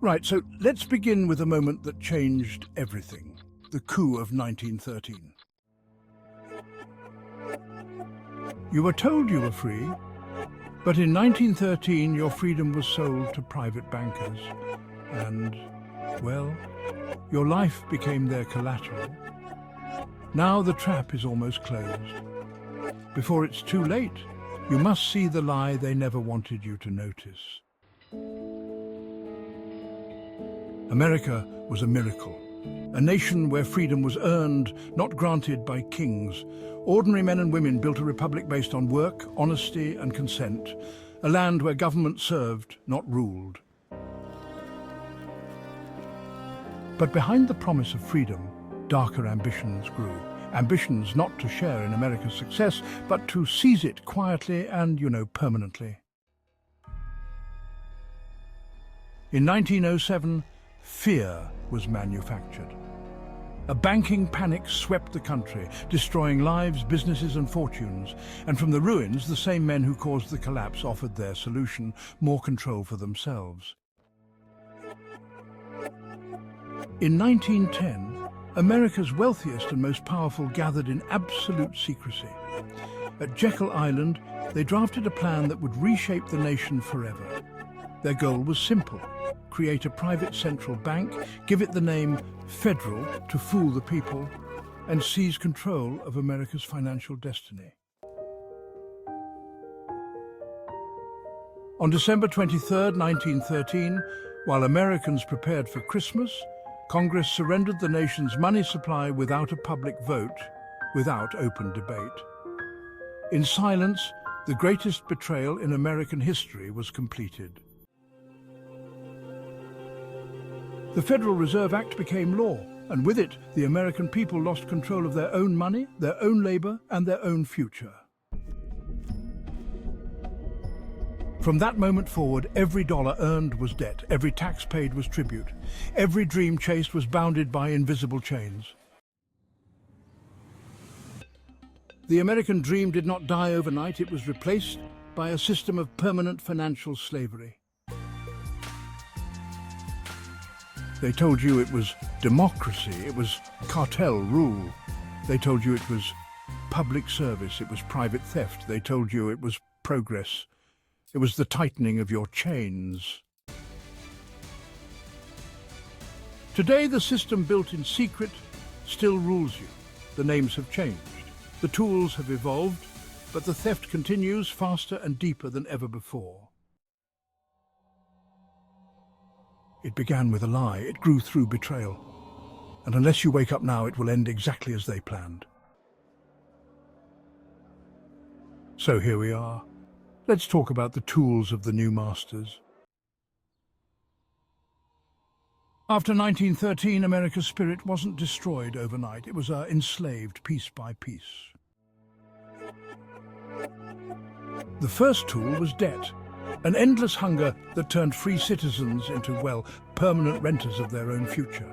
Right, so let's begin with a moment that changed everything, the coup of 1913. You were told you were free, but in 1913 your freedom was sold to private bankers, and, well, your life became their collateral. Now the trap is almost closed. Before it's too late, you must see the lie they never wanted you to notice. America was a miracle, a nation where freedom was earned, not granted by kings. Ordinary men and women built a republic based on work, honesty and consent, a land where government served, not ruled. But behind the promise of freedom, darker ambitions grew. Ambitions not to share in America's success, but to seize it quietly and, permanently. In 1907, fear was manufactured. A banking panic swept the country, destroying lives, businesses and fortunes. And from the ruins, the same men who caused the collapse offered their solution: more control for themselves. In 1910, America's wealthiest and most powerful gathered in absolute secrecy. At Jekyll Island, they drafted a plan that would reshape the nation forever. Their goal was simple: create a private central bank, give it the name Federal to fool the people, and seize control of America's financial destiny. On December 23, 1913, while Americans prepared for Christmas, Congress surrendered the nation's money supply without a public vote, without open debate. In silence, the greatest betrayal in American history was completed. The Federal Reserve Act became law, and with it, the American people lost control of their own money, their own labor, and their own future. From that moment forward, every dollar earned was debt, every tax paid was tribute, every dream chased was bounded by invisible chains. The American dream did not die overnight. It was replaced by a system of permanent financial slavery. They told you it was democracy, it was cartel rule. They told you it was public service, it was private theft. They told you it was progress. It was the tightening of your chains. Today, the system built in secret still rules you. The names have changed. The tools have evolved, but the theft continues faster and deeper than ever before. It began with a lie. It grew through betrayal. And unless you wake up now, it will end exactly as they planned. So here we are. Let's talk about the tools of the new masters. After 1913, America's spirit wasn't destroyed overnight. It was enslaved piece by piece. The first tool was debt. An endless hunger that turned free citizens into, permanent renters of their own future.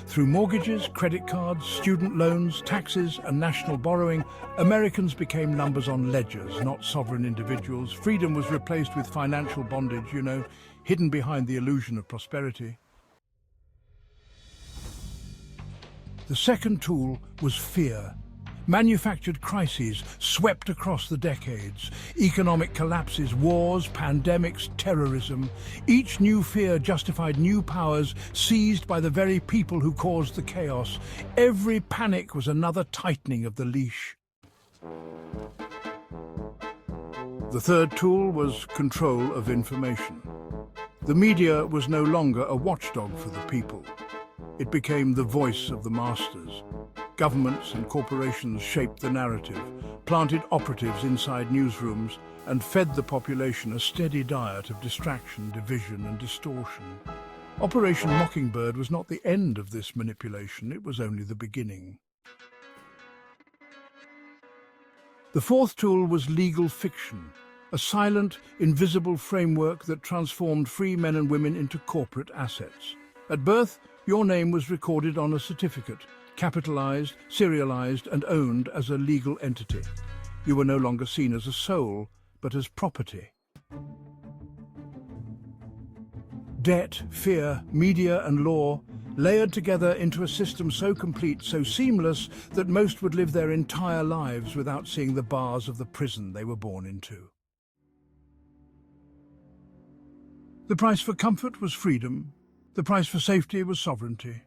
Through mortgages, credit cards, student loans, taxes, and national borrowing, Americans became numbers on ledgers, not sovereign individuals. Freedom was replaced with financial bondage, hidden behind the illusion of prosperity. The second tool was fear. Manufactured crises swept across the decades. Economic collapses, wars, pandemics, terrorism. Each new fear justified new powers seized by the very people who caused the chaos. Every panic was another tightening of the leash. The third tool was control of information. The media was no longer a watchdog for the people. It became the voice of the masters. Governments and corporations shaped the narrative, planted operatives inside newsrooms, and fed the population a steady diet of distraction, division, and distortion. Operation Mockingbird was not the end of this manipulation, it was only the beginning. The fourth tool was legal fiction, a silent, invisible framework that transformed free men and women into corporate assets. At birth, your name was recorded on a certificate, capitalized, serialized, and owned as a legal entity. You were no longer seen as a soul, but as property. Debt, fear, media and law, layered together into a system so complete, so seamless, that most would live their entire lives without seeing the bars of the prison they were born into. The price for comfort was freedom. The price for safety was sovereignty.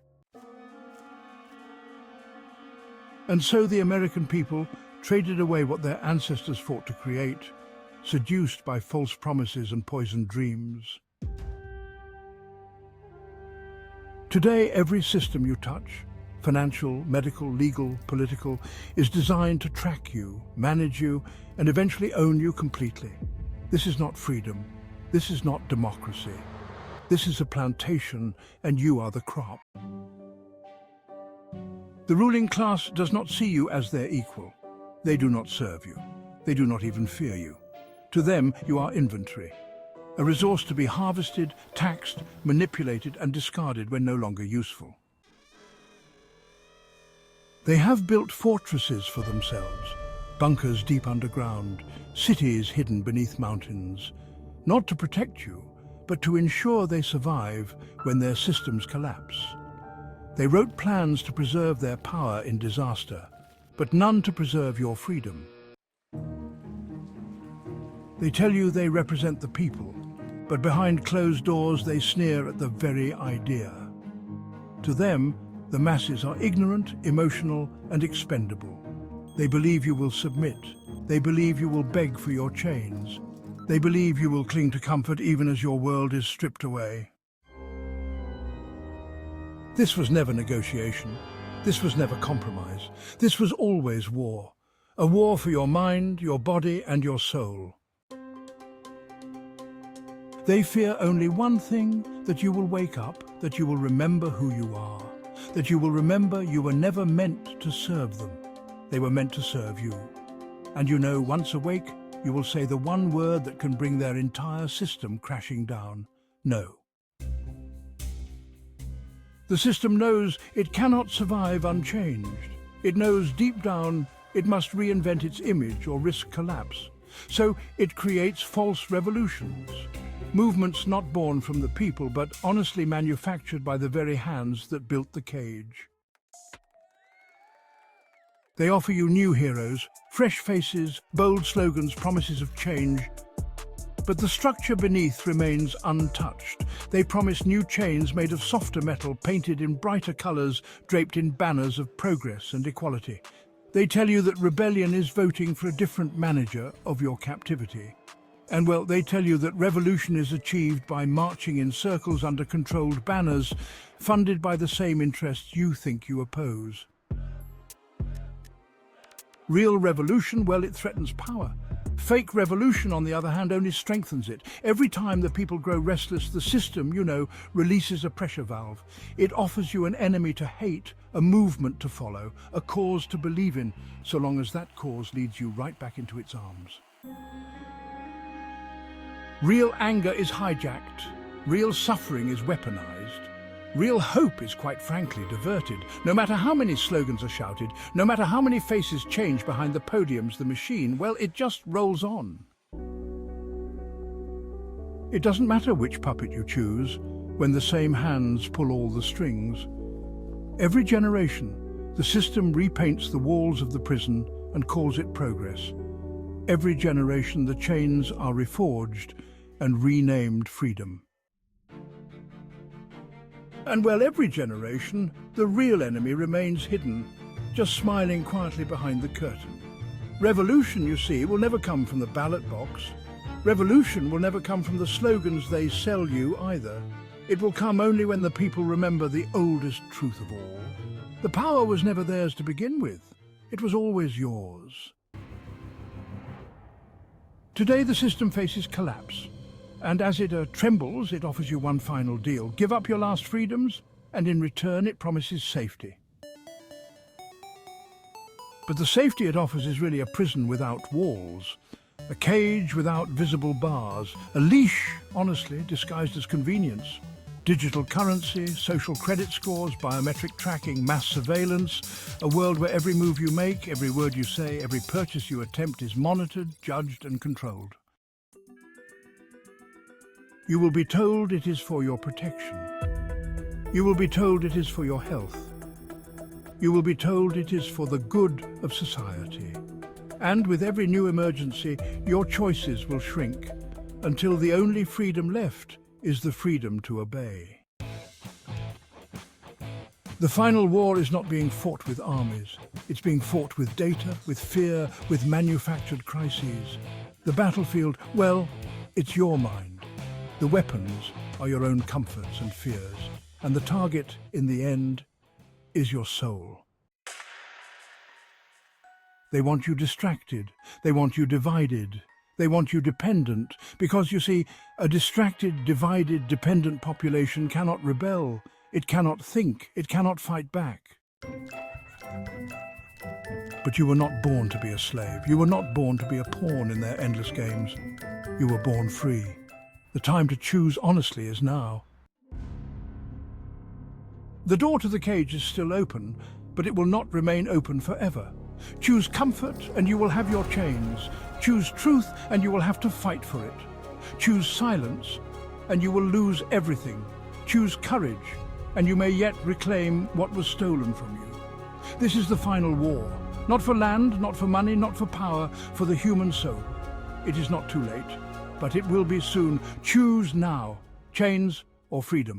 And so the American people traded away what their ancestors fought to create, seduced by false promises and poisoned dreams. Today, every system you touch, financial, medical, legal, political, is designed to track you, manage you, and eventually own you completely. This is not freedom. This is not democracy. This is a plantation, and you are the crop. The ruling class does not see you as their equal. They do not serve you. They do not even fear you. To them, you are inventory, a resource to be harvested, taxed, manipulated, and discarded when no longer useful. They have built fortresses for themselves, bunkers deep underground, cities hidden beneath mountains, not to protect you, but to ensure they survive when their systems collapse. They wrote plans to preserve their power in disaster, but none to preserve your freedom. They tell you they represent the people, but behind closed doors they sneer at the very idea. To them, the masses are ignorant, emotional, and expendable. They believe you will submit. They believe you will beg for your chains. They believe you will cling to comfort even as your world is stripped away. This was never negotiation. This was never compromise. This was always war. A war for your mind, your body, and your soul. They fear only one thing, that you will wake up, that you will remember who you are, that you will remember you were never meant to serve them. They were meant to serve you. And you know, once awake, you will say the one word that can bring their entire system crashing down: no. The system knows it cannot survive unchanged. It knows deep down it must reinvent its image or risk collapse. So it creates false revolutions. Movements not born from the people, but honestly manufactured by the very hands that built the cage. They offer you new heroes, fresh faces, bold slogans, promises of change. But the structure beneath remains untouched. They promise new chains made of softer metal, painted in brighter colors, draped in banners of progress and equality. They tell you that rebellion is voting for a different manager of your captivity. And well, they tell you that revolution is achieved by marching in circles under controlled banners, funded by the same interests you think you oppose. Real revolution, well, it threatens power. Fake revolution, on the other hand, only strengthens it. Every time the people grow restless, the system, you know, releases a pressure valve. It offers you an enemy to hate, a movement to follow, a cause to believe in, so long as that cause leads you right back into its arms. Real anger is hijacked. Real suffering is weaponized. Real hope is, quite frankly, diverted. No matter how many slogans are shouted, no matter how many faces change behind the podiums, the machine, well, it just rolls on. It doesn't matter which puppet you choose, when the same hands pull all the strings. Every generation, the system repaints the walls of the prison and calls it progress. Every generation, the chains are reforged and renamed freedom. And well, every generation, the real enemy remains hidden, just smiling quietly behind the curtain. Revolution, you see, will never come from the ballot box. Revolution will never come from the slogans they sell you either. It will come only when the people remember the oldest truth of all. The power was never theirs to begin with. It was always yours. Today the system faces collapse. And as it trembles, it offers you one final deal. Give up your last freedoms, and in return it promises safety. But the safety it offers is really a prison without walls, a cage without visible bars, a leash, honestly, disguised as convenience. Digital currency, social credit scores, biometric tracking, mass surveillance, a world where every move you make, every word you say, every purchase you attempt is monitored, judged, and controlled. You will be told it is for your protection. You will be told it is for your health. You will be told it is for the good of society. And with every new emergency, your choices will shrink until the only freedom left is the freedom to obey. The final war is not being fought with armies. It's being fought with data, with fear, with manufactured crises. The battlefield, well, it's your mind. The weapons are your own comforts and fears. And the target, in the end, is your soul. They want you distracted. They want you divided. They want you dependent. Because, you see, a distracted, divided, dependent population cannot rebel. It cannot think. It cannot fight back. But you were not born to be a slave. You were not born to be a pawn in their endless games. You were born free. The time to choose honestly is now. The door to the cage is still open, but it will not remain open forever. Choose comfort and you will have your chains. Choose truth and you will have to fight for it. Choose silence and you will lose everything. Choose courage and you may yet reclaim what was stolen from you. This is the final war. Not for land, not for money, not for power, for the human soul. It is not too late, but it will be soon. Choose now, chains or freedom.